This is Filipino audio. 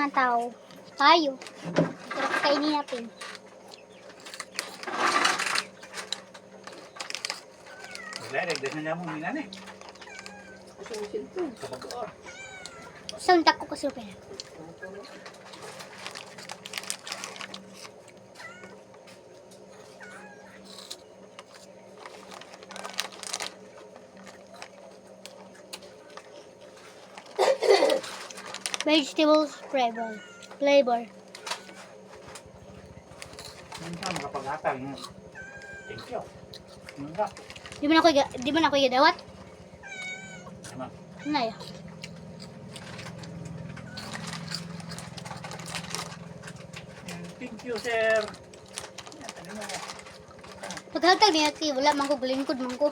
naman tao. Tayo. Sarap kainin natin. Naglalagdag na niya mo minan eh. Kasi yung cellphone. Kapag or. Suntak ko kasi pala. Vegetables flavor. Minsan makapag-atang. Thank you. Nga. Di man ako idawat. Ano? Ano ya? Thank you, sir. Yan, ano mo. Paghatag niya wala man ko lingkod man ko.